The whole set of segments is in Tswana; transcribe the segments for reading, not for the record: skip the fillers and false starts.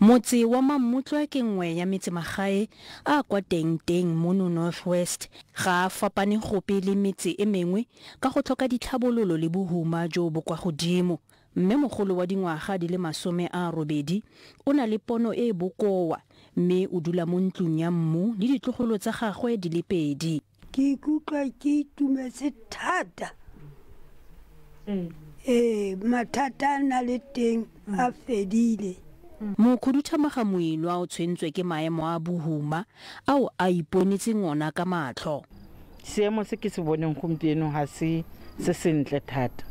Motse wa Mmamutla ke nngwe ya metsemagae a kwa teng mono North West ga a fapane gope le metse e mengwe ka go tlhoka ditlhabololo le bohuma jo bo kwa godimo. Mme mogolo wa dingwaga di le 80 o na le pono e bokoa mme o dula mo ntlong ya mmu le ditlogolo tsa gagwe di le 2. Ke ikutlwa ke itumetse thata. Mathata na le teng a fedile. Mokhuduthamaga moilwa o tshwentswe ke maemo a bohuma ao a iponetseng ona ka matlho. Seemo se ke se boneng gompieno ga se sentle thata.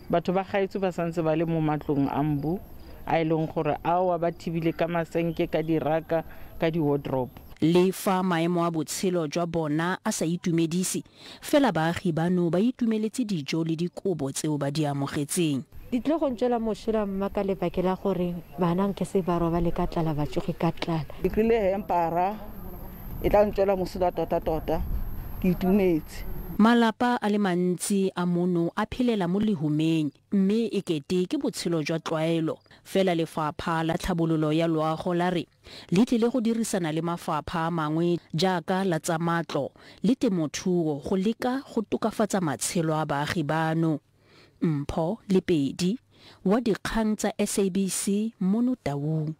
Batho ba gaetso ba santse ba le mo matlong a mbu a ileng gore ao ba thibile ka masenke ka diraka ka di-wardrobe. Le fa maemo a botshelo jwa bona a sa itumedise, fela baagi bano ba itumeletse dijo le dikobo tseo ba di amogetseng. Ditlo go ntšwela mošola mma ka lebake la gore bana nke se ba roba le ka tlala ba tsoge ka tlala. Ke tlile hempara e tla ntšwela mošola tota ke itumetse. Malapa a le mantsi a mono a phelela mo lehumeng mme e kete ke botshelo jwa tlwaelo. Fela lefapha la tlhabololo ya loago la re le tlile go dirisana le mafapha a mangwe jaaka la tsa matlo le temothuo go leka go tokafatsa matshelo a baagi bano. Mpho le Pedi wa dikgang tsa SABC mono Taung.